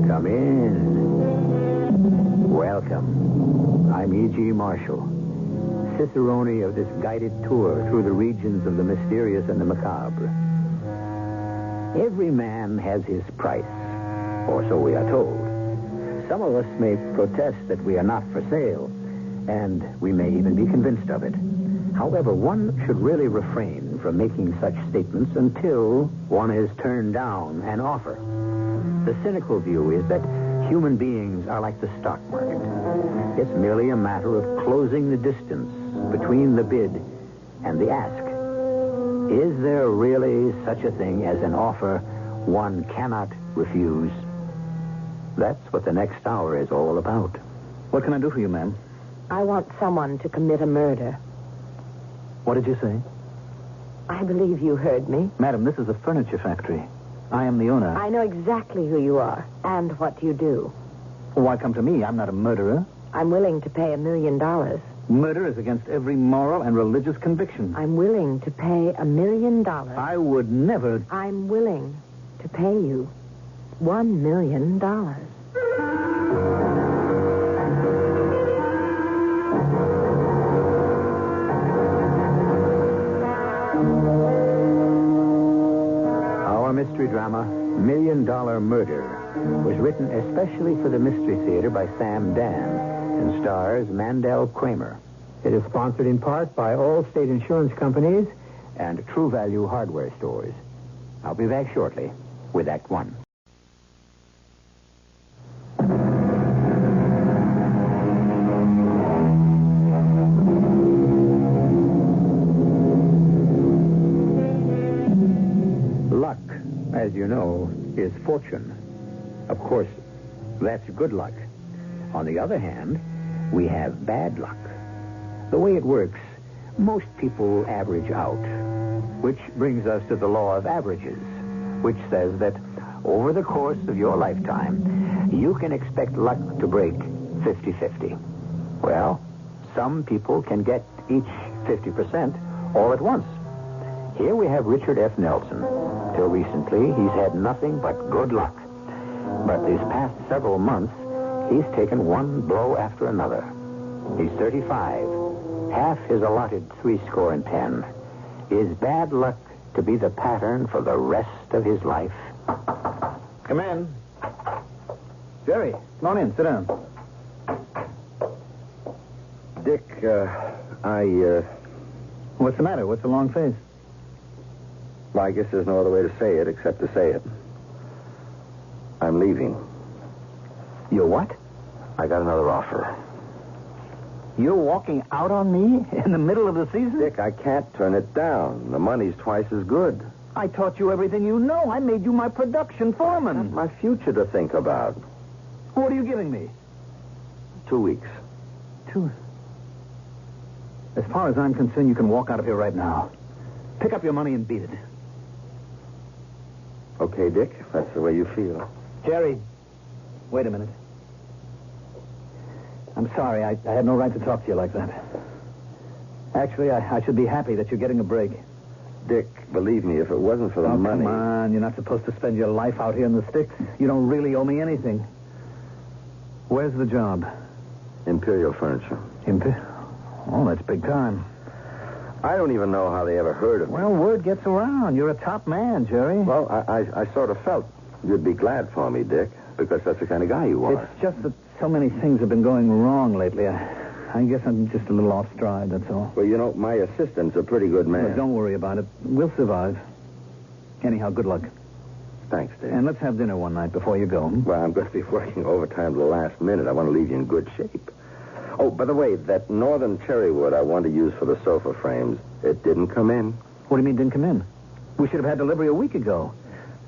Come in. Welcome. I'm E.G. Marshall, cicerone of this guided tour through the regions of the mysterious and the macabre. Every man has his price, or so we are told. Some of us may protest that we are not for sale, and we may even be convinced of it. However, one should really refrain from making such statements until one has turned down an offer. The cynical view is that human beings are like the stock market. It's merely a matter of closing the distance between the bid and the ask. Is there really such a thing as an offer one cannot refuse? That's what the next hour is all about. What can I do for you, ma'am? I want someone to commit a murder. What did you say? I believe you heard me. Madam, this is a furniture factory. I am the owner. I know exactly who you are and what you do. Why come to me? I'm not a murderer. I'm willing to pay $1 million. Murder is against every moral and religious conviction. I'm willing to pay $1 million. I would never... I'm willing to pay you $1 million. Our mystery drama, $1 Million Murder, was written especially for the Mystery Theater by Sam Dan and stars Mandel Kramer. It is sponsored in part by Allstate Insurance Companies and True Value Hardware Stores. I'll be back shortly with Act One. Luck, as you know, is fortune. Of course, that's good luck. On the other hand, we have bad luck. The way it works, most people average out, which brings us to the law of averages, which says that over the course of your lifetime, you can expect luck to break 50-50. Well, some people can get each 50% all at once. Here we have Richard F. Nelson. Till recently, he's had nothing but good luck. But these past several months, he's taken one blow after another. He's 35. Half his allotted 70. Is bad luck to be the pattern for the rest of his life? Come in. Jerry, come on in. Sit down. Dick, What's the matter? What's the long face? Well, I guess there's no other way to say it except to say it. I'm leaving. You're what? I got another offer. You're walking out on me in the middle of the season? Dick, I can't turn it down. The money's twice as good. I taught you everything you know. I made you my production foreman. Got my future to think about. What are you giving me? 2 weeks. 2. As far as I'm concerned, you can walk out of here right now. Pick up your money and beat it. Okay, Dick, if that's the way you feel. Jerry, wait a minute. I'm sorry. I had no right to talk to you like that. Actually, I should be happy that you're getting a break. Dick, believe me, if it wasn't for the money... Come on. You're not supposed to spend your life out here in the sticks. You don't really owe me anything. Where's the job? Imperial Furniture. Oh, that's big time. I don't even know how they ever heard of me. Well, word gets around. You're a top man, Jerry. Well, I sort of felt you'd be glad for me, Dick, because that's the kind of guy you are. It's just that so many things have been going wrong lately. I guess I'm just a little off stride, that's all. Well, you know, my assistant's a pretty good man. Well, don't worry about it. We'll survive. Anyhow, good luck. Thanks, Dick. And let's have dinner one night before you go. Well, I'm going to be working overtime to the last minute. I want to leave you in good shape. Oh, by the way, that northern cherry wood I want to use for the sofa frames, it didn't come in. What do you mean didn't come in? We should have had delivery a week ago.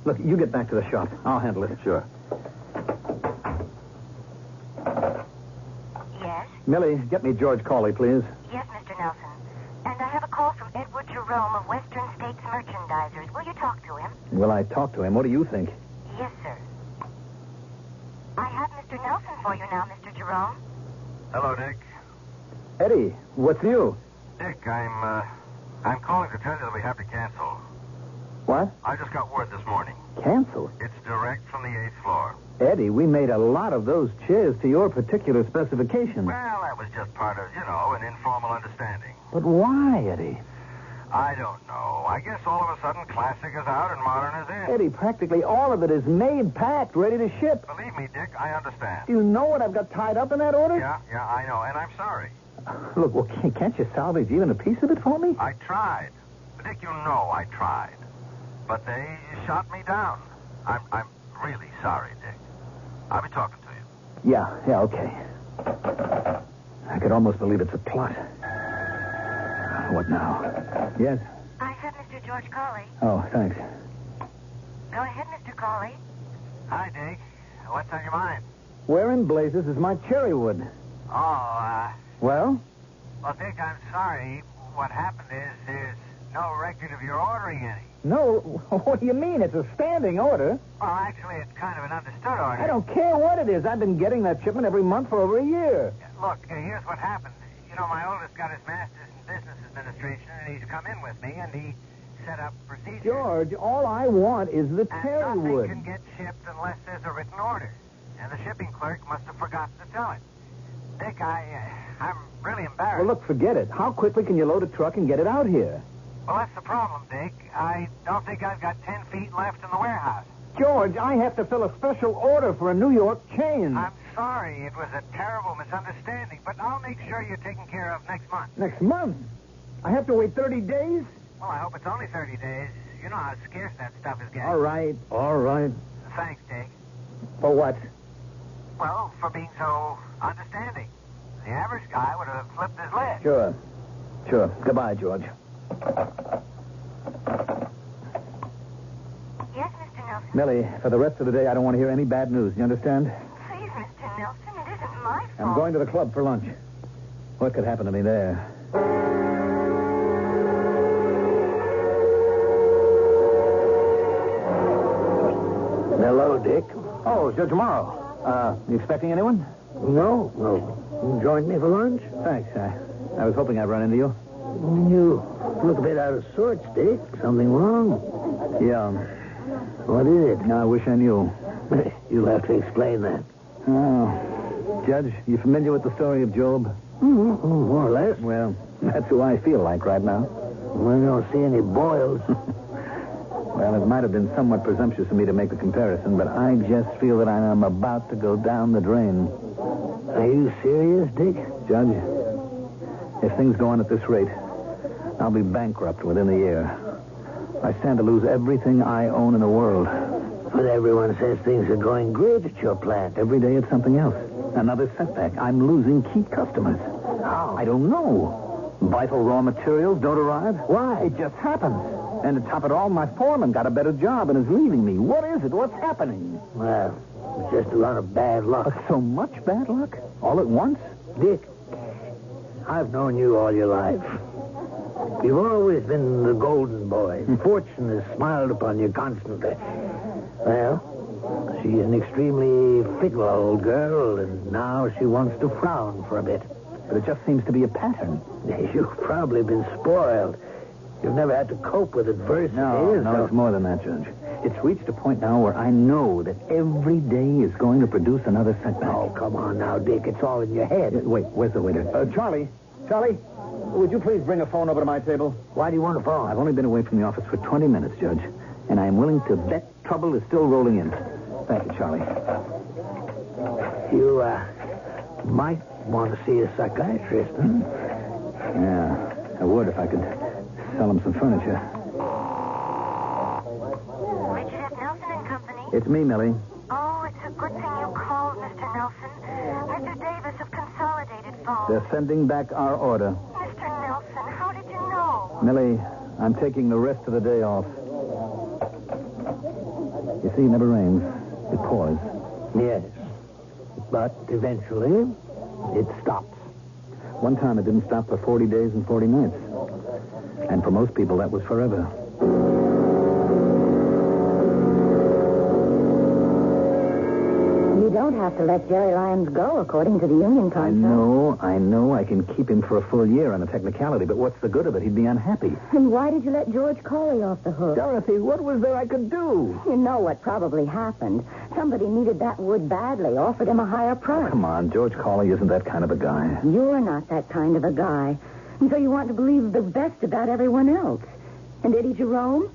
Look, you get back to the shop. I'll handle it. Sure. Yes? Millie, get me George Cawley, please. Yes, Mr. Nelson. And I have a call from Edward Jerome of Western States Merchandisers. Will you talk to him? Will I talk to him? What do you think? Yes, sir. Nelson for you now, Mr. Jerome. Hello, Dick. Eddie, what's new? Dick, I'm calling to tell you that we have to cancel. What? I just got word this morning. Cancel? It's direct from the 8th floor. Eddie, we made a lot of those chairs to your particular specifications. Well, that was just part of, an informal understanding. But why, Eddie? I don't know. I guess all of a sudden classic is out and modern is in. Eddie, practically all of it is made, packed, ready to ship. Believe me, Dick, I understand. Do you know what I've got tied up in that order? Yeah, I know, and I'm sorry. Look, well, can't you salvage even a piece of it for me? I tried. But Dick, you know I tried. But they shot me down. I'm really sorry, Dick. I'll be talking to you. Yeah, okay. I could almost believe it's a plot. What now? Yes? I have Mr. George Cawley. Oh, thanks. Go ahead, Mr. Cawley. Hi, Dick. What's on your mind? Where in blazes is my cherry wood? Oh, Well? Well, Dick, I'm sorry. What happened is there's no record of your ordering any. No, what do you mean? It's a standing order. Well, actually, it's kind of an understood order. I don't care what it is. I've been getting that shipment every month for over a year. Look, here's what happened. My oldest got his master's in business administration, and he's come in with me, and he set up procedures. George, all I want is the And cherry nothing wood. can get shipped unless there's a written order. And the shipping clerk must have forgotten to tell it. Dick, I'm really embarrassed. Well, look, forget it. How quickly can you load a truck and get it out here? Well, that's the problem, Dick. I don't think I've got 10 feet left in the warehouse. George, I have to fill a special order for a New York chain. I'm sorry. It was a terrible misunderstanding, but I'll make sure you're taken care of next month. Next month? I have to wait 30 days? Well, I hope it's only 30 days. You know how scarce that stuff is getting. All right. Thanks, Dick. For what? Well, for being so understanding. The average guy would have flipped his lid. Sure. Goodbye, George. Yes, Mr. Nelson. Millie, for the rest of the day, I don't want to hear any bad news. You understand? Please, Mr. Nelson, it isn't my fault. I'm going to the club for lunch. What could happen to me there? Hello, Dick. Oh, Judge Morrow. You expecting anyone? No. You joined me for lunch? Thanks. I was hoping I'd run into you. You look a bit out of sorts, Dick. Something wrong? Yeah. What is it? No, I wish I knew. You'll have to explain that. Oh. Judge, you familiar with the story of Job? Mm-hmm. More or less. Well, that's who I feel like right now. I don't see any boils. Well, it might have been somewhat presumptuous of me to make the comparison, but I just feel that I am about to go down the drain. Are you serious, Dick? Judge, if things go on at this rate, I'll be bankrupt within a year. I stand to lose everything I own in the world. But everyone says things are going great at your plant. Every day it's something else. Another setback. I'm losing key customers. How? I don't know. Vital raw materials don't arrive. Why? It just happens. And to top it all, my foreman got a better job and is leaving me. What is it? What's happening? Well, it's just a lot of bad luck. So much bad luck? All at once? Dick, I've known you all your life. You've always been the golden boy. Fortune has smiled upon you constantly. Well, she's an extremely fickle old girl, and now she wants to frown for a bit. But it just seems to be a pattern. You've probably been spoiled. You've never had to cope with adversity. No, it's more than that, Judge. It's reached a point now where I know that every day is going to produce another setback. Oh, come on now, Dick. It's all in your head. Wait, where's the waiter? Charlie, would you please bring a phone over to my table? Why do you want a phone? I've only been away from the office for 20 minutes, Judge, and I'm willing to bet trouble is still rolling in. Thank you, Charlie. You, might want to see a psychiatrist, huh? Yeah, I would if I could sell him some furniture. Richard F. Nelson and Company. It's me, Millie. Oh, it's a good thing you called, Mr. Nelson. Mr. Davis of Consolidated phone. They're sending back our order. Mr. Nelson, how did you know? Millie, I'm taking the rest of the day off. You see, it never rains. It pours. Yes. But eventually, it stops. One time it didn't stop for 40 days and 40 nights. And for most people, that was forever. You don't have to let Jerry Lyons go, according to the union contract. I know. I can keep him for a full year on a technicality, but what's the good of it? He'd be unhappy. And why did you let George Colley off the hook? Dorothy, what was there I could do? You know what probably happened. Somebody needed that wood badly, offered him a higher price. Oh, come on, George Colley isn't that kind of a guy. You're not that kind of a guy. And so you want to believe the best about everyone else. And Eddie Jerome?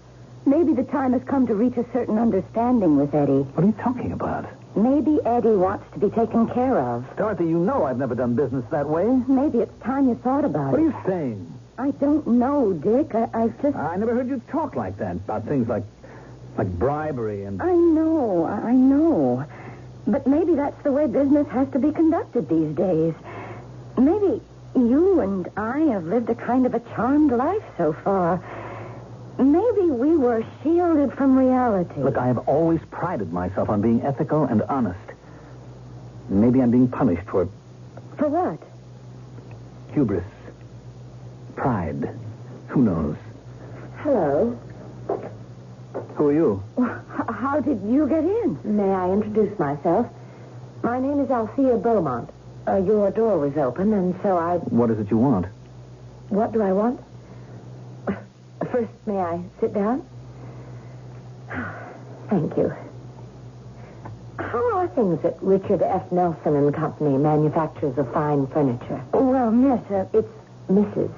Maybe the time has come to reach a certain understanding with Eddie. What are you talking about? Maybe Eddie wants to be taken care of. Dorothy, you know I've never done business that way. Maybe it's time you thought about What it. are you saying? I don't know, Dick. I just... I never heard you talk like that about things like bribery and... I know. But maybe that's the way business has to be conducted these days. Maybe you and I have lived a kind of a charmed life so far. Maybe we were shielded from reality. Look, I have always prided myself on being ethical and honest. Maybe I'm being punished for For what? hubris, pride. Who knows? Hello. Who are you? Well, how did you get in? May I introduce myself? My name is Althea Beaumont. Your door was open, and so I... What is it you want? What do I want? First, may I sit down? Thank you. How are things at Richard F. Nelson and Company, manufacturers of fine furniture? Well, miss, it's Mrs.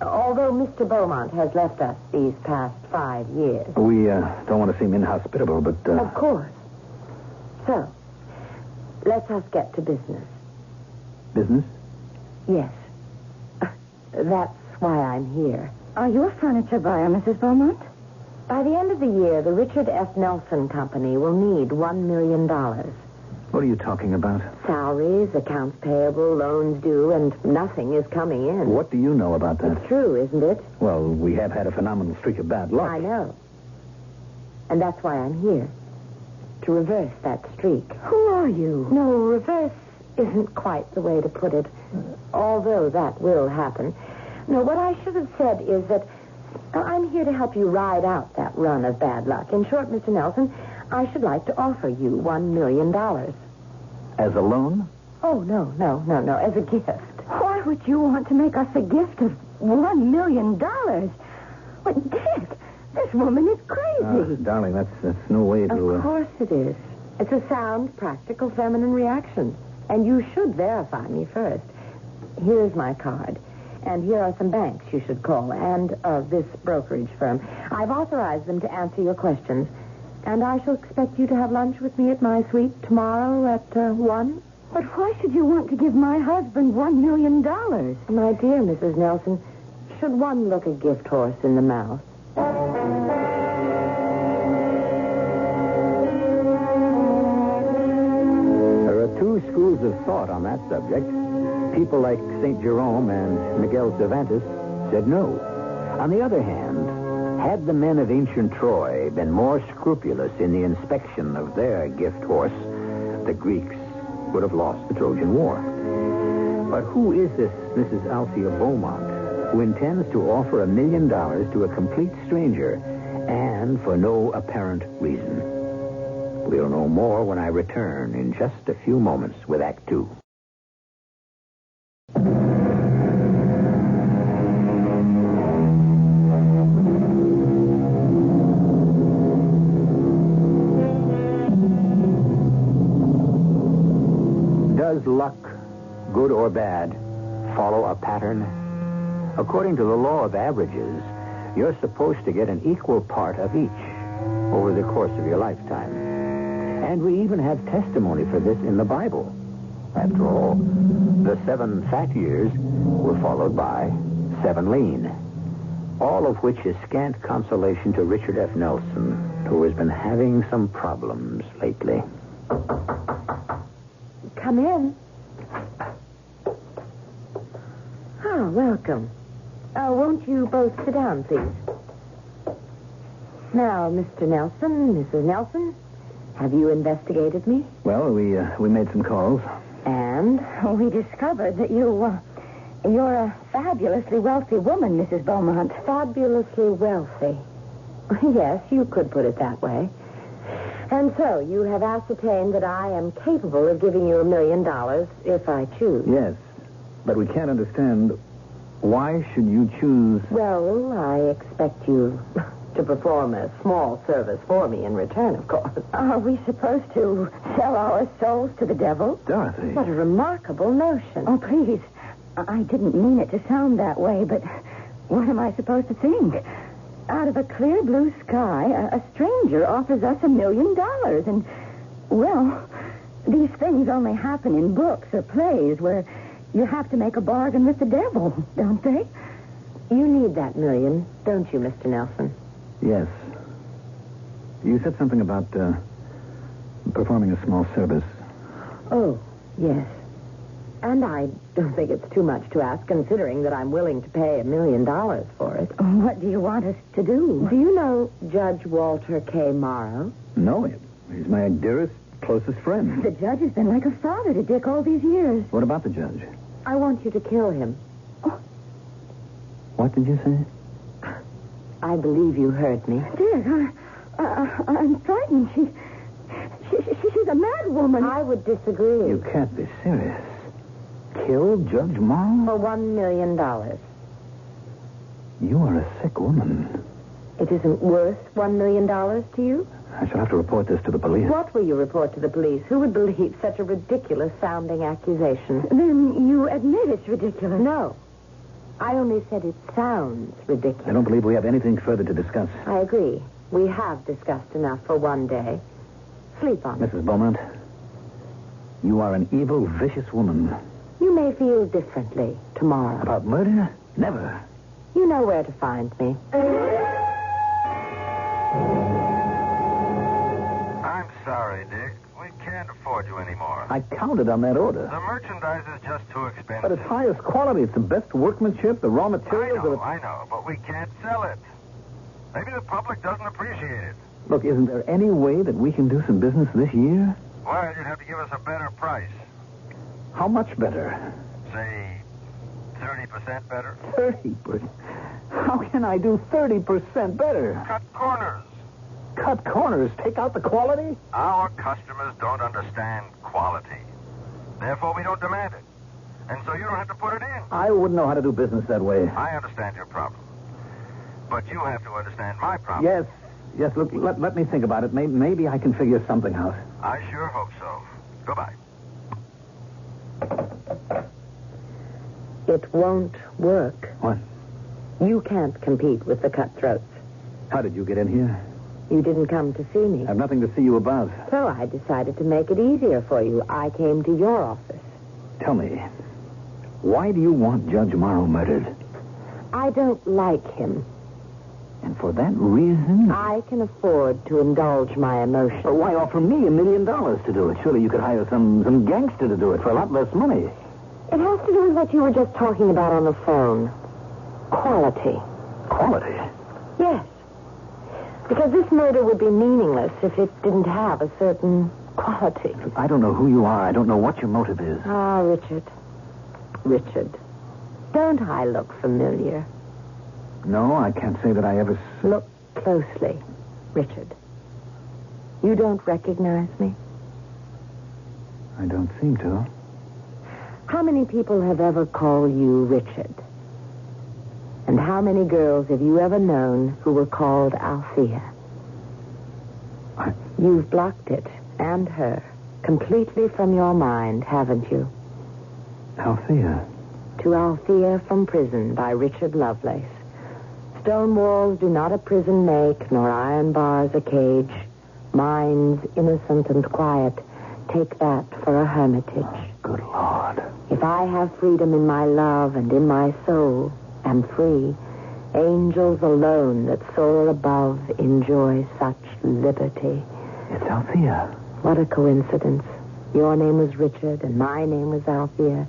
Although Mr. Beaumont has left us these past 5 years. We don't want to seem inhospitable, but... Of course. So, let us get to business. Business? Yes. That's why I'm here. Are you a furniture buyer, Mrs. Beaumont? By the end of the year, the Richard F. Nelson Company will need $1 million. What are you talking about? Salaries, accounts payable, loans due, and nothing is coming in. What do you know about that? It's true, isn't it? Well, we have had a phenomenal streak of bad luck. I know. And that's why I'm here. To reverse that streak. Who are you? No, reverse isn't quite the way to put it. Although that will happen. No, what I should have said is that I'm here to help you ride out that run of bad luck. In short, Mr. Nelson, I should like to offer you $1 million. As a loan? Oh, no, as a gift. Why would you want to make us a gift of $1 million? But, Dick, this woman is crazy. Darling, that's no way to... Of course it is. It's a sound, practical, feminine reaction. And you should verify me first. Here's my card. And here are some banks you should call, and this brokerage firm. I've authorized them to answer your questions. And I shall expect you to have lunch with me at my suite tomorrow at 1. But why should you want to give my husband $1 million? My dear Mrs. Nelson, should one look a gift horse in the mouth? There are two schools of thought on that subject. People like St. Jerome and Miguel Cervantes said no. On the other hand, had the men of ancient Troy been more scrupulous in the inspection of their gift horse, the Greeks would have lost the Trojan War. But who is this Mrs. Althea Beaumont who intends to offer $1 million to a complete stranger and for no apparent reason? We'll know more when I return in just a few moments with Act 2. Does luck, good or bad, follow a pattern? According to the law of averages, you're supposed to get an equal part of each over the course of your lifetime. And we even have testimony for this in the Bible. After all, the 7 fat years were followed by 7 lean. All of which is scant consolation to Richard F. Nelson, who has been having some problems lately. Come in. Ah, welcome. Won't you both sit down, please? Now, Mr. Nelson, Mrs. Nelson, have you investigated me? Well, we made some calls. And we discovered that you're a fabulously wealthy woman, Mrs. Beaumont. Fabulously wealthy. Yes, you could put it that way. And so, you have ascertained that I am capable of giving you $1 million if I choose. Yes, but we can't understand why should you choose... Well, I expect you to perform a small service for me in return, of course. Are we supposed to sell our souls to the devil? Dorothy. What a remarkable notion. Oh, please. I didn't mean it to sound that way, but what am I supposed to think? Out of a clear blue sky, a stranger offers us $1 million. And, well, these things only happen in books or plays where you have to make a bargain with the devil, don't they? You need that $1 million, don't you, Mr. Nelson? Yes. You said something about performing a small service. Oh, yes. And I don't think it's too much to ask, considering that I'm willing to pay $1 million for it. What do you want us to do? Do you know Judge Walter K. Morrow? No, he's my dearest, closest friend. The judge has been like a father to Dick all these years. What about the judge? I want you to kill him. Oh. What did you say? I believe you heard me. Dick, I'm frightened. She's a mad woman. I would disagree. You can't be serious. Kill Judge Morrow? For $1 million. You are a sick woman. It isn't worth $1 million to you? I shall have to report this to the police. What will you report to the police? Who would believe such a ridiculous-sounding accusation? Then you admit it's ridiculous. No. I only said it sounds ridiculous. I don't believe we have anything further to discuss. I agree. We have discussed enough for one day. Sleep on it. Mrs. Beaumont, you are an evil, vicious woman. You may feel differently tomorrow. About murder? Never. You know where to find me. I'm sorry, Dick. We can't afford you anymore. I counted on that order. The merchandise is just too expensive. But it's highest quality. It's the best workmanship, the raw materials. I know, but we can't sell it. Maybe the public doesn't appreciate it. Look, isn't there any way that we can do some business this year? Well, you'd have to give us a better price. How much better? Say, 30% better? 30%? How can I do 30% better? Cut corners. Cut corners? Take out the quality? Our customers don't understand quality. Therefore, we don't demand it. And so you don't have to put it in. I wouldn't know how to do business that way. I understand your problem. But you have to understand my problem. Yes, look, let me think about it. Maybe I can figure something out. I sure hope so. Goodbye. It won't work. What? You can't compete with the cutthroats. How did you get in here? You didn't come to see me. I have nothing to see you about. So I decided to make it easier for you. I came to your office. Tell me, why do you want Judge Morrow murdered? I don't like him. And for that reason? I can afford to indulge my emotions. But why offer me $1 million to do it? Surely you could hire some gangster to do it for a lot less money. It has to do with what you were just talking about on the phone. Quality. Quality? Yes. Because this murder would be meaningless if it didn't have a certain quality. I don't know who you are. I don't know what your motive is. Ah, Richard. Richard. Don't I look familiar? No, I can't say that I ever... Look closely, Richard. You don't recognize me? I don't seem to. How many people have ever called you Richard? And how many girls have you ever known who were called Althea? You've blocked it, and her, completely from your mind, haven't you? Althea? To Althea from Prison by Richard Lovelace. Stone walls do not a prison make, nor iron bars a cage. Minds innocent and quiet, take that for a hermitage. Good Lord. If I have freedom in my love and in my soul, am free, angels alone that soar above enjoy such liberty. It's Althea. What a coincidence. Your name was Richard and my name was Althea,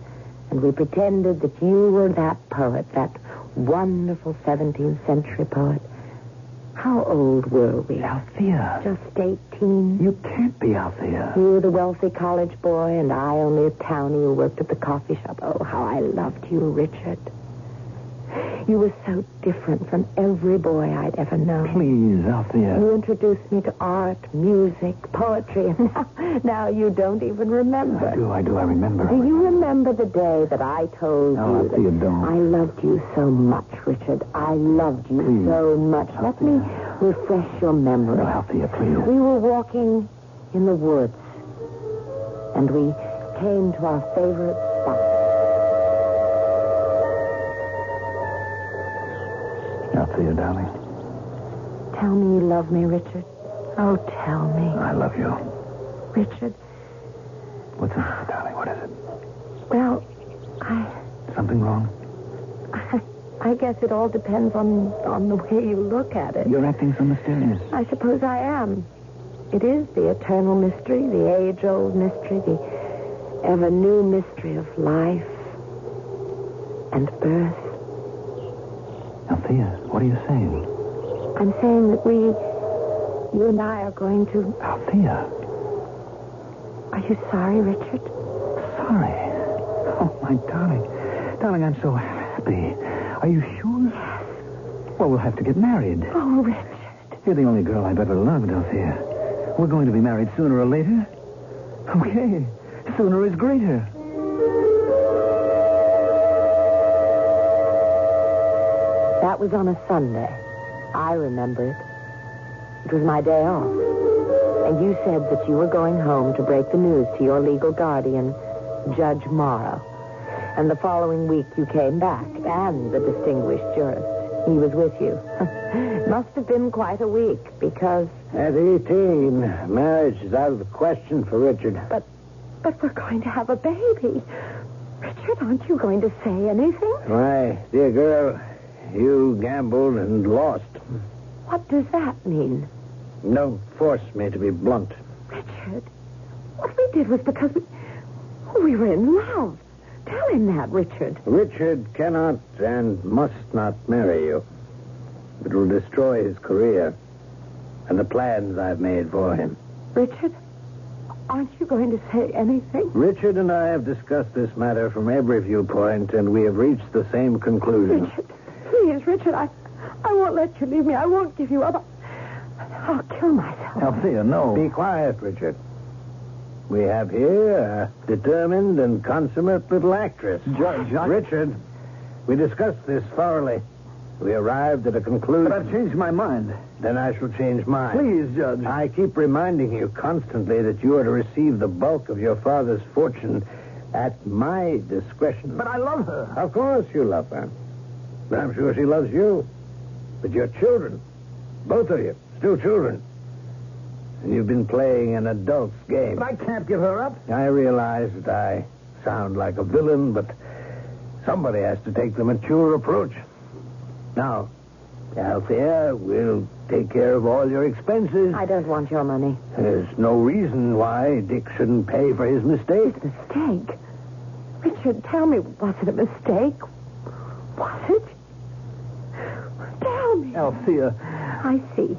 and we pretended that you were that poet, that wonderful 17th century poet. How old were we? Althea. Just 18. You can't be Althea. You were the wealthy college boy, and I only a townie who worked at the coffee shop. Oh, how I loved you, Richard. You were so different from every boy I'd ever known. Please, Althea. You introduced me to art, music, poetry, and now you don't even remember. I do. I remember. Do you remember the day that I told No, you Althea, that don't. I loved you so much, Richard? I loved you Please. so much. Let me refresh your memory. No, Althea, please. We were walking in the woods, and we came to our favorite spot. Althea, darling. Tell me you love me, Richard. Oh, tell me. I love you. Richard, What's the matter, darling? What is it? well, Something wrong? I guess it all depends on the way you look at it. You're acting so mysterious. I suppose I am. It is the eternal mystery, the age-old mystery, the ever-new mystery of life and birth. Althea, what are you saying? I'm saying that you and I are going to... Althea. Are you sorry, Richard? Sorry. Oh, my darling. Darling, I'm so happy. Are you sure? Yes. Well, we'll have to get married. Oh, Richard. You're the only girl I've ever loved, Althea. We're going to be married sooner or later. Okay. Sooner is greater. That was on a Sunday. I remember it. It was my day off. And you said that you were going home to break the news to your legal guardian, Judge Morrow. And the following week you came back, and the distinguished jurist. He was with you. Must have been quite a week, because... At 18, marriage is out of the question for Richard. But we're going to have a baby. Richard, aren't you going to say anything? Why, dear girl, you gambled and lost. What does that mean? Don't force me to be blunt. Richard, what we did was because we were in love. Tell him that, Richard. Richard cannot and must not marry you. It will destroy his career and the plans I've made for him. Richard, aren't you going to say anything? Richard and I have discussed this matter from every viewpoint, and we have reached the same conclusion. Richard, please, Richard, I won't let you leave me. I won't give you up. I'll kill myself. Althea, no. Be quiet, Richard. We have here a determined and consummate little actress. Judge, Richard, we discussed this thoroughly. We arrived at a conclusion. But I've changed my mind. Then I shall change mine. Please, Judge. I keep reminding you constantly that you are to receive the bulk of your father's fortune at my discretion. But I love her. Of course you love her. But I'm sure she loves you. But your children, both of you, still children. And you've been playing an adult's game. But I can't give her up. I realize that I sound like a villain, but somebody has to take the mature approach. Now, Althea, we'll take care of all your expenses. I don't want your money. There's no reason why Dick shouldn't pay for his mistake. Mistake? Richard, tell me, was it a mistake? Was it? Tell me. Althea. I see.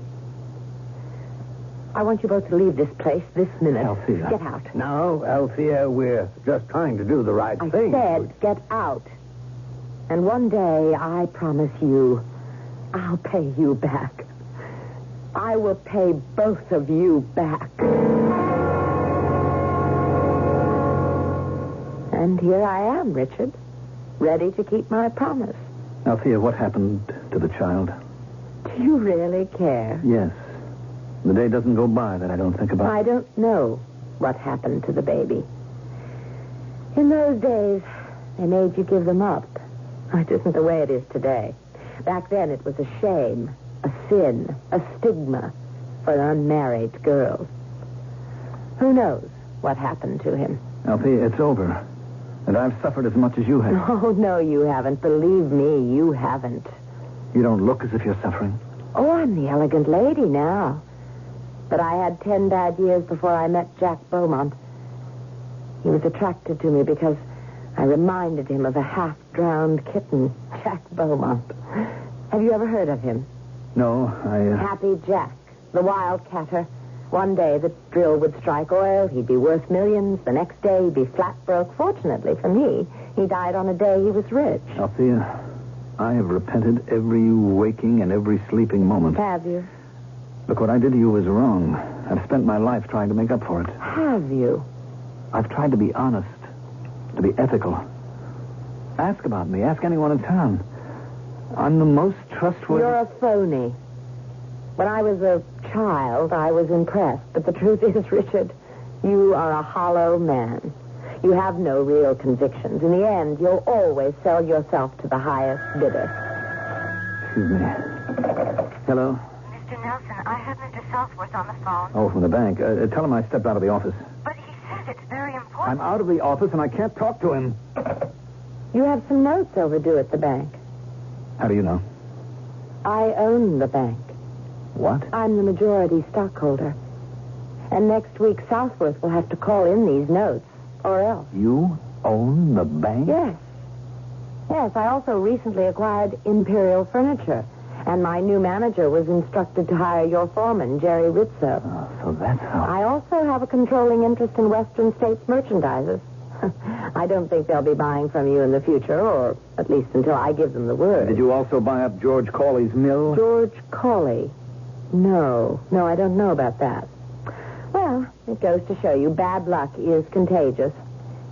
I want you both to leave this place this minute. Althea. Get out. No, Althea, we're just trying to do the right I thing. said get out. And one day, I promise you, I'll pay you back. I will pay both of you back. And here I am, Richard, ready to keep my promise. Althea, what happened to the child? Do you really care? Yes. The day doesn't go by that I don't think about. I don't know what happened to the baby. In those days, they made you give them up. It isn't the way it is today. Back then, it was a shame, a sin, a stigma for unmarried girls. Who knows what happened to him? Althea, it's over. And I've suffered as much as you have. Oh, no, you haven't. Believe me, you haven't. You don't look as if you're suffering. Oh, I'm the elegant lady now. But I had 10 bad years before I met Jack Beaumont. He was attracted to me because I reminded him of a half-drowned kitten, Jack Beaumont. Have you ever heard of him? No, Happy Jack, the wildcatter. One day the drill would strike oil, he'd be worth millions. The next day he'd be flat broke. Fortunately for me, he died on a day he was rich. Althea, I have repented every waking and every sleeping moment. Have you? Look, what I did to you was wrong. I've spent my life trying to make up for it. Have you? I've tried to be honest, to be ethical. Ask about me. Ask anyone in town. I'm the most trustworthy... You're a phony. When I was a child, I was impressed. But the truth is, Richard, you are a hollow man. You have no real convictions. In the end, you'll always sell yourself to the highest bidder. Excuse me. Hello? Mr. Nelson, I have Mr. Southworth on the phone. Oh, from the bank. Tell him I stepped out of the office. But he says it's very important. I'm out of the office and I can't talk to him. You have some notes overdue at the bank. How do you know? I own the bank. What? I'm the majority stockholder. And next week, Southworth will have to call in these notes, or else. You own the bank? Yes. Yes, I also recently acquired Imperial Furniture. And my new manager was instructed to hire your foreman, Jerry Rizzo. Oh, so that's how... I also have a controlling interest in Western States merchandisers. I don't think they'll be buying from you in the future, or at least until I give them the word. Did you also buy up George Cawley's mill? George Cawley? No, I don't know about that. Well, it goes to show you bad luck is contagious.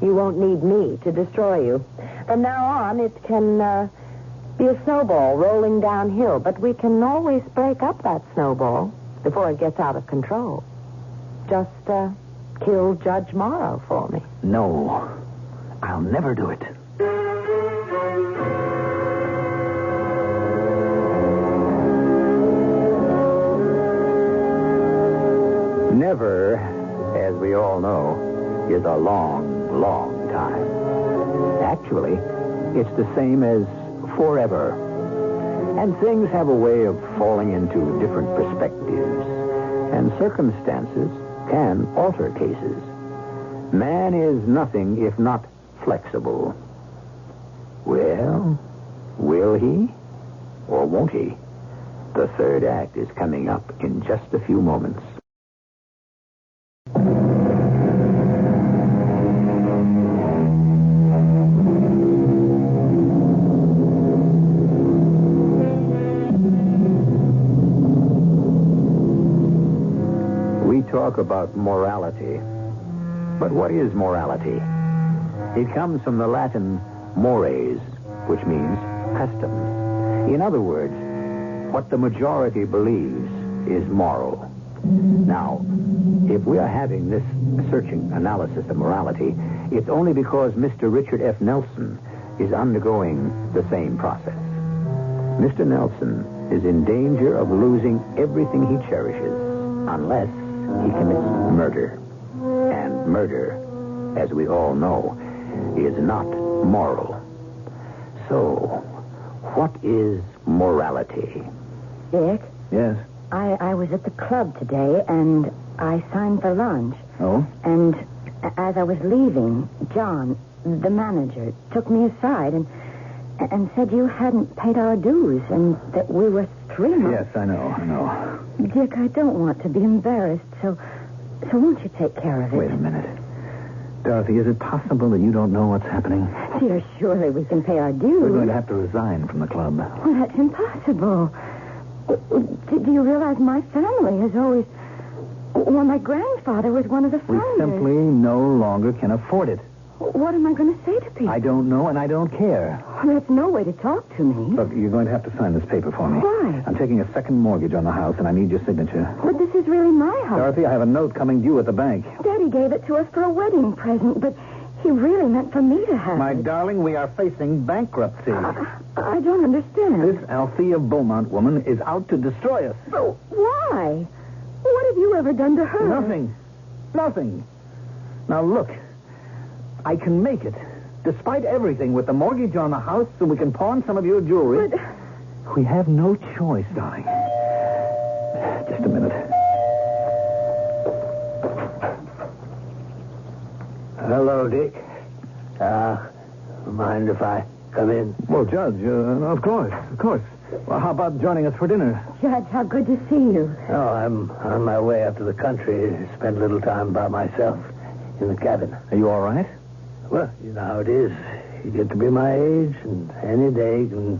You won't need me to destroy you. From now on, it can be a snowball rolling downhill, but we can always break up that snowball before it gets out of control. Just kill Judge Morrow for me. No, I'll never do it. Never, as we all know, is a long, long time. Actually, it's the same as forever. And things have a way of falling into different perspectives. And circumstances can alter cases. Man is nothing if not flexible. Well, will he or won't he? The third act is coming up in just a few moments. Talk about morality. But what is morality? It comes from the Latin mores, which means customs. In other words, what the majority believes is moral. Now, if we are having this searching analysis of morality, it's only because Mr. Richard F. Nelson is undergoing the same process. Mr. Nelson is in danger of losing everything he cherishes unless he commits murder. And murder, as we all know, is not moral. So, what is morality? Dick? Yes? I was at the club today, and I signed for lunch. Oh? And as I was leaving, John, the manager, took me aside and said you hadn't paid our dues and that we were 3 months... Yes, I know. Dick, I don't want to be embarrassed, so won't you take care of it? Wait a minute. Dorothy, is it possible that you don't know what's happening? Dear, surely we can pay our dues. We're going to have to resign from the club. Well, that's impossible. Do you realize my family has always... Well, my grandfather was one of the We founders. simply no longer can afford it. What am I going to say to people? I don't know, and I don't care. Well, that's no way to talk to me. Look, you're going to have to sign this paper for me. Why? I'm taking a second mortgage on the house, and I need your signature. But this is really my house. Dorothy, I have a note coming due at the bank. Daddy gave it to us for a wedding present, but he really meant for me to have My it. darling, we are facing bankruptcy. I don't understand. This Althea Beaumont woman is out to destroy us. Oh, why? What have you ever done to her? Nothing. Now, look, I can make it. Despite everything, with the mortgage on the house, so we can pawn some of your jewelry. But... We have no choice, darling. Just a minute. Hello, Dick. Mind if I come in? Well, Judge, of course. Well, how about joining us for dinner? Judge, how good to see you. Oh, I'm on my way up to the country to spend a little time by myself in the cabin. Are you all right? Well, you know how it is. You get to be my age, and any day can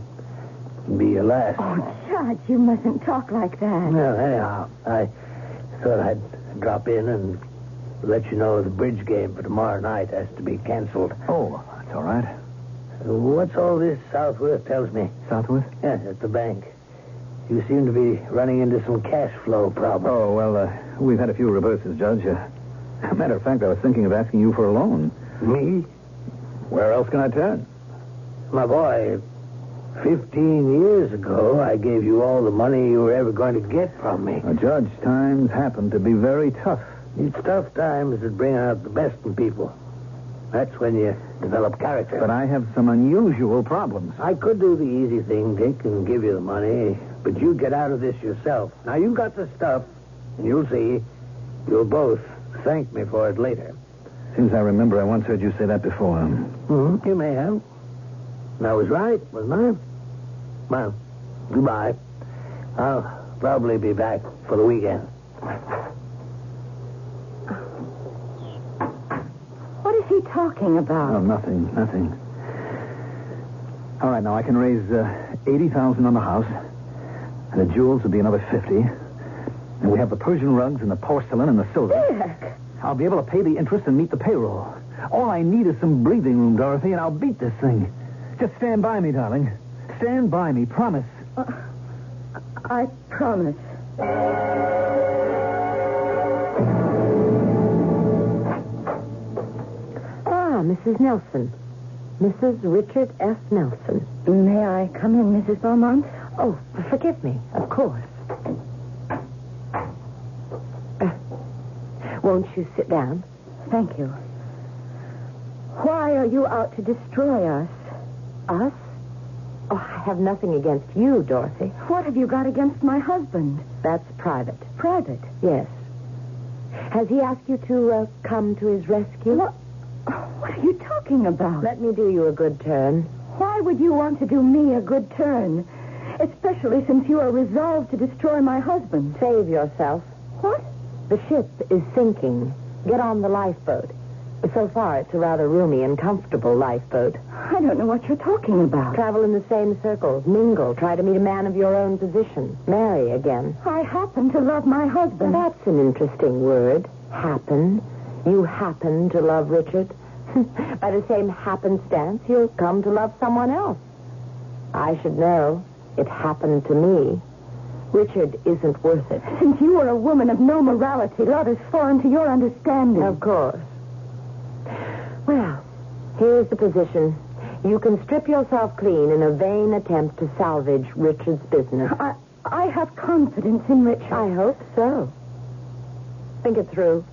be your last. Oh, Judge, you mustn't talk like that. Well, anyhow, I thought I'd drop in and let you know the bridge game for tomorrow night has to be canceled. Oh, that's all right. What's all this Southworth tells me? Southworth? Yes, at the bank. You seem to be running into some cash flow problems. Oh, well, we've had a few reverses, Judge. Matter of fact, I was thinking of asking you for a loan. Me? Where else can I turn? My boy, 15 years ago, I gave you all the money you were ever going to get from me. Judge, times happen to be very tough. It's tough times that bring out the best in people. That's when you develop character. But I have some unusual problems. I could do the easy thing, Dick, and give you the money, but you get out of this yourself. Now, you've got the stuff, and you'll see. You'll both thank me for it later. Seems I remember I once heard you say that before. Mm-hmm. You may have. And I was right, wasn't I? Well, goodbye. I'll probably be back for the weekend. What is he talking about? Oh, nothing. All right, now I can raise $80,000 on the house, and the jewels will be another $50,000. And we have the Persian rugs and the porcelain and the silver. Dick! I'll be able to pay the interest and meet the payroll. All I need is some breathing room, Dorothy, and I'll beat this thing. Just stand by me, darling. Stand by me, promise. I promise. Mrs. Nelson. Mrs. Richard F. Nelson. May I come in, Mrs. Beaumont? Oh, forgive me. Of course. Won't you sit down? Thank you. Why are you out to destroy us? Us? Oh, I have nothing against you, Dorothy. What have you got against my husband? That's private. Private? Yes. Has he asked you to come to his rescue? What are you talking about? Let me do you a good turn. Why would you want to do me a good turn? Especially since you are resolved to destroy my husband. Save yourself. What? The ship is sinking. Get on the lifeboat. So far, it's a rather roomy and comfortable lifeboat. I don't know what you're talking about. Travel in the same circles. Mingle. Try to meet a man of your own position. Marry again. I happen to love my husband. Well, that's an interesting word. Happen. You happen to love Richard. By the same happenstance, you'll come to love someone else. I should know. It happened to me. Richard isn't worth it. Since you are a woman of no morality, love is foreign to your understanding. Of course. Well, here's the position. You can strip yourself clean in a vain attempt to salvage Richard's business. I have confidence in Richard. I hope so. Think it through.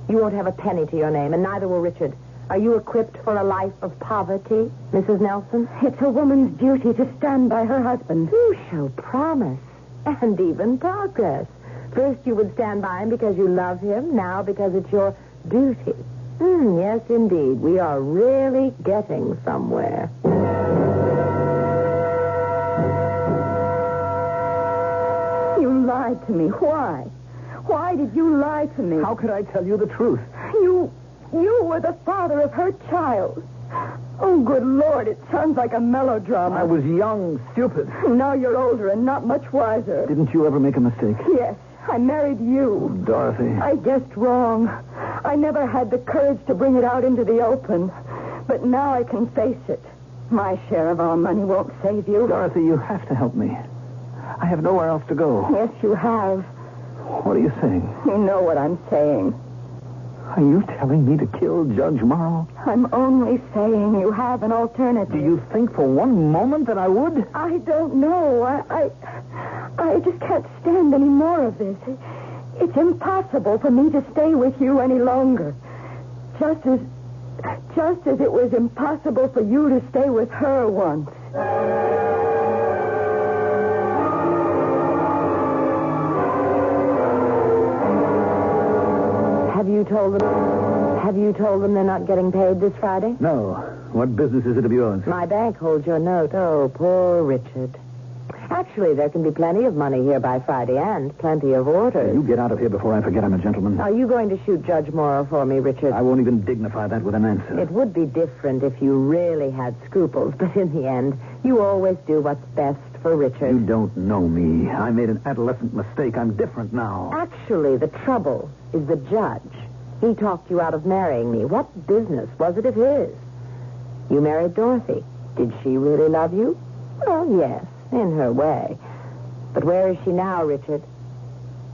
You won't have a penny to your name, and neither will Richard. Are you equipped for a life of poverty, Mrs. Nelson? It's a woman's duty to stand by her husband. You show promise and even progress. First you would stand by him because you love him, now because it's your duty. Yes, indeed. We are really getting somewhere. You lied to me. Why? Why did you lie to me? How could I tell you the truth? You were the father of her child. Oh, good Lord, it sounds like a melodrama. I was young, stupid. Now you're older and not much wiser. Didn't you ever make a mistake? Yes, I married you. Dorothy. I guessed wrong. I never had the courage to bring it out into the open. But now I can face it. My share of our money won't save you. Dorothy, you have to help me. I have nowhere else to go. Yes, you have. What are you saying? You know what I'm saying. Are you telling me to kill Judge Morrow? I'm only saying you have an alternative. Do you think for one moment that I would? I don't know. I just can't stand any more of this. It's impossible for me to stay with you any longer. Just as it was impossible for you to stay with her once. Have you told them they're not getting paid this Friday? No. What business is it of yours? My bank holds your note. Oh, poor Richard. Actually, there can be plenty of money here by Friday and plenty of orders. You get out of here before I forget I'm a gentleman. Are you going to shoot Judge Morrow for me, Richard? I won't even dignify that with an answer. It would be different if you really had scruples, but in the end, you always do what's best for Richard. You don't know me. I made an adolescent mistake. I'm different now. Actually, the trouble is the judge. He talked you out of marrying me. What business was it of his? You married Dorothy. Did she really love you? Well, yes, in her way. But where is she now, Richard?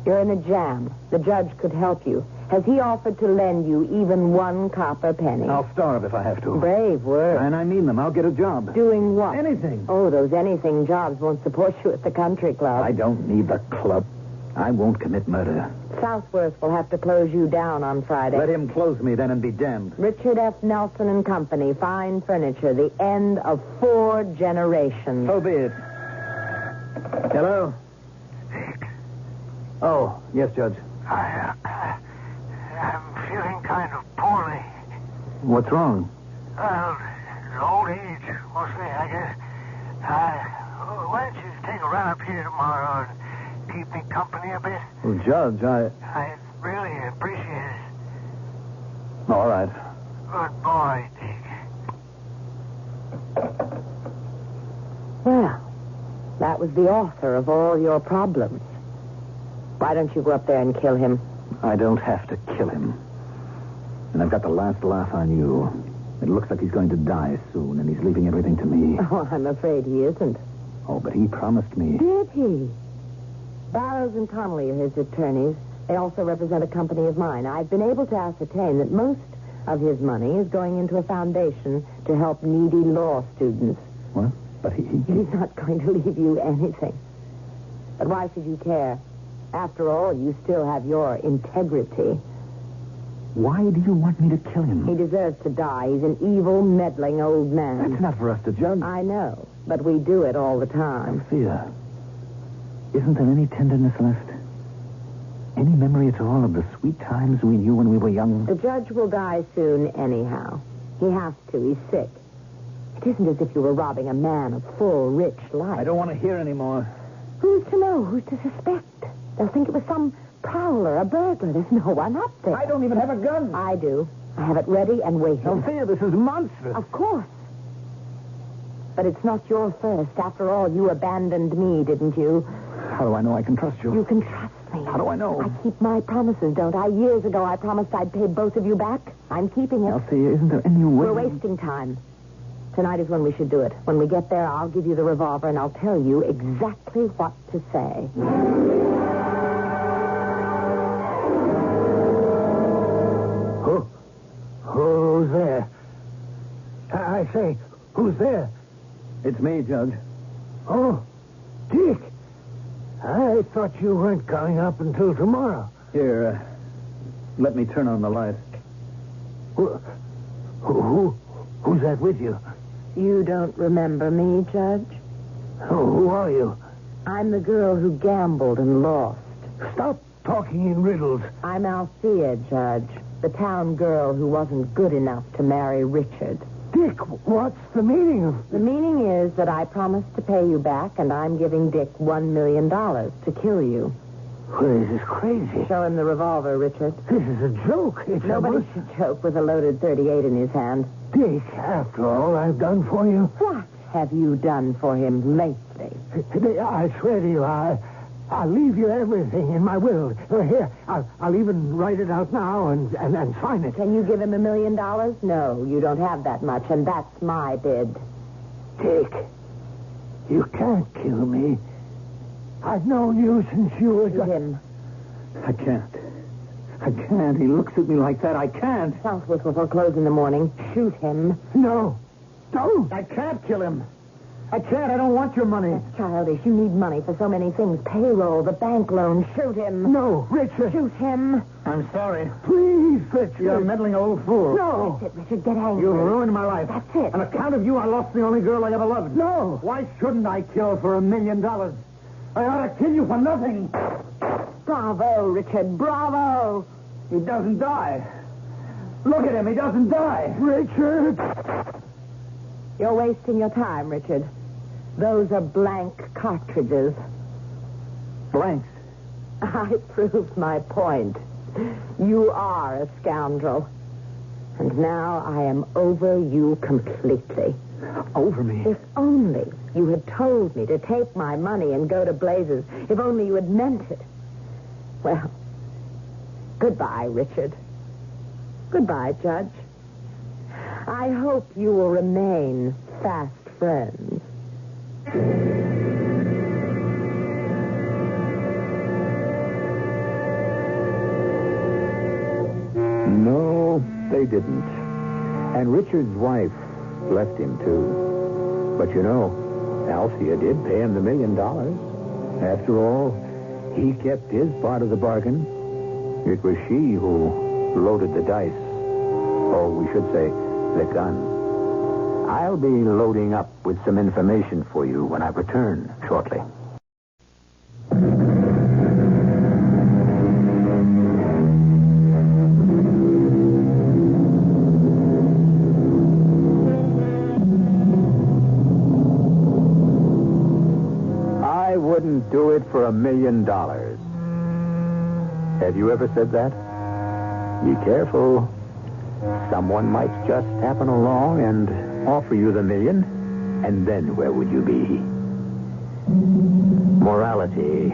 You're in a jam. The judge could help you. Has he offered to lend you even one copper penny? I'll starve if I have to. Brave word. And I mean them. I'll get a job. Doing what? Anything. Oh, those anything jobs won't support you at the country club. I don't need the club. I won't commit murder. Southworth will have to close you down on Friday. Let him close me then and be damned. Richard F. Nelson and Company, fine furniture, the end of 4 generations. So be it. Hello? Oh, yes, Judge. I'm feeling kind of poorly. What's wrong? Old age, mostly, I guess. Why don't you take a run up here tomorrow and keep me company a bit? Well, Judge, I really appreciate it. All right. Good boy, Dick. Well, that was the author of all your problems. Why don't you go up there and kill him? I don't have to kill him. And I've got the last laugh on you. It looks like he's going to die soon, and he's leaving everything to me. Oh, I'm afraid he isn't. Oh, but he promised me. Did he? Barrows and Connolly are his attorneys. They also represent a company of mine. I've been able to ascertain that most of his money is going into a foundation to help needy law students. What? But He's not going to leave you anything. But why should you care? After all, you still have your integrity. Why do you want me to kill him? He deserves to die. He's an evil, meddling old man. That's not for us to judge. I know, but we do it all the time. Althea, isn't there any tenderness left? Any memory at all of the sweet times we knew when we were young? The judge will die soon anyhow. He has to. He's sick. It isn't as if you were robbing a man of full, rich life. I don't want to hear anymore. Who's to know? Who's to suspect? They'll think it was some prowler, a burglar. There's no one up there. I don't even have a gun. I do. I have it ready and waiting. Althea, this is monstrous. Of course. But it's not your first. After all, you abandoned me, didn't you? How do I know I can trust you? You can trust me. How do I know? I keep my promises, don't I? Years ago, I promised I'd pay both of you back. I'm keeping it. Althea, isn't there any way... We're wasting time. Tonight is when we should do it. When we get there, I'll give you the revolver, and I'll tell you exactly what to say. Who's there? I say, who's there? It's me, Judge. Oh, Dick. I thought you weren't coming up until tomorrow. Here, let me turn on the light. Who's that with you? You don't remember me, Judge? Who are you? I'm the girl who gambled and lost. Stop talking in riddles. I'm Althea, Judge. The town girl who wasn't good enough to marry Richard. Dick, what's the meaning of... The meaning is that I promised to pay you back, and I'm giving Dick $1 million to kill you. Well, this is crazy. Show him the revolver, Richard. This is a joke. Nobody should joke with a loaded .38 in his hand. Dick, after all I've done for you... What have you done for him lately? I swear to you, I'll leave you everything in my will. Here, I'll even write it out now and sign it. Can you give him $1 million? No, you don't have that much, and that's my bid. Dick, you can't kill me. I've known you since you were... Shoot him. I can't. He looks at me like that. I can't. Southworth will foreclose in the morning. Shoot him. No, don't. I can't kill him. I can't. I don't want your money. That's childish. You need money for so many things. Payroll, the bank loan. Shoot him. No, Richard. Shoot him. I'm sorry. Please, Richard. You're a meddling old fool. No. That's it, Richard. Get angry. You ruined my life. That's it. On account of you, I lost the only girl I ever loved. No. Why shouldn't I kill for $1 million? I ought to kill you for nothing. Bravo, Richard. Bravo. He doesn't die. Look at him. He doesn't die. Richard. You're wasting your time, Richard. Those are blank cartridges. Blanks. I proved my point. You are a scoundrel. And now I am over you completely. over me. If only you had told me to take my money and go to blazes. If only you had meant it. Well, goodbye, Richard. Goodbye, Judge. I hope you will remain fast friends. No, they didn't. And Richard's wife left him, too. But you know, Althea did pay him the $1 million. After all, he kept his part of the bargain. It was she who loaded the dice. Or we should say, the gun. I'll be loading up with some information for you when I return shortly. I wouldn't do it for $1 million. Have you ever said that? Be careful. Someone might just happen along and offer you the $1 million, and then where would you be? Morality.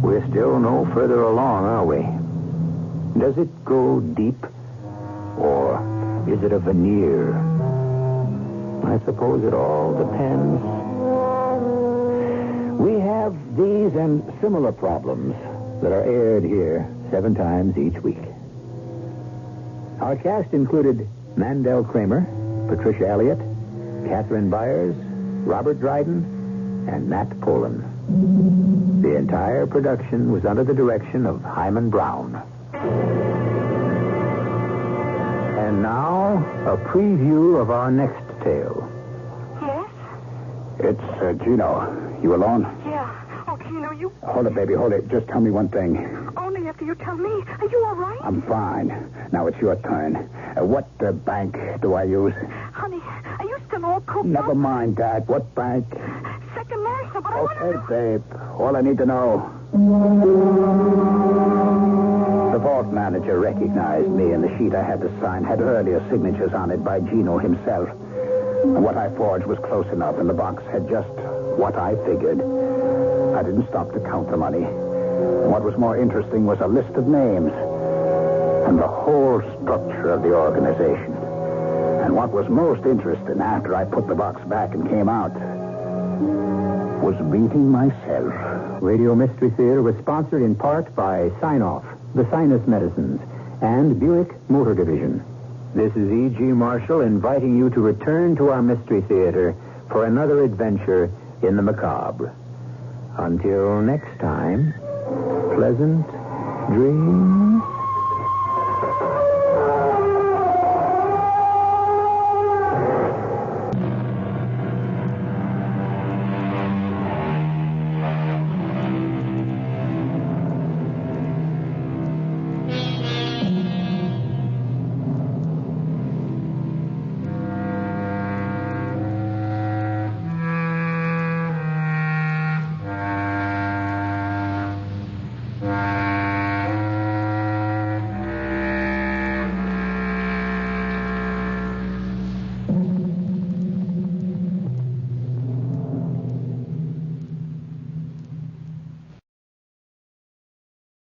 We're still no further along, are we? Does it go deep, or is it a veneer? I suppose it all depends. We have these and similar problems that are aired here 7 times each week. Our cast included Mandel Kramer, Patricia Elliott, Catherine Byers, Robert Dryden, and Nat Polan. The entire production was under the direction of Himan Brown. And now, a preview of our next tale. Yes? It's Gino. You alone? Yeah. Oh, Gino, you... Hold it, baby, hold it. Just tell me one thing. Only after you tell me. Are you all right? I'm fine. Now it's your turn. What bank do I use? Honey, are you still all cooked Never up? mind that. What bank? Second National, but I want to know... Okay, babe. All I need to know. The vault manager recognized me, and the sheet I had to sign had earlier signatures on it by Gino himself. And what I forged was close enough, and the box had just what I figured. I didn't stop to count the money. And what was more interesting was a list of names and the whole structure of the organization. And what was most interesting after I put the box back and came out was meeting myself. Radio Mystery Theater was sponsored in part by Sign-Off, the Sinus Medicines, and Buick Motor Division. This is E.G. Marshall inviting you to return to our Mystery Theater for another adventure in the macabre. Until next time, pleasant dreams.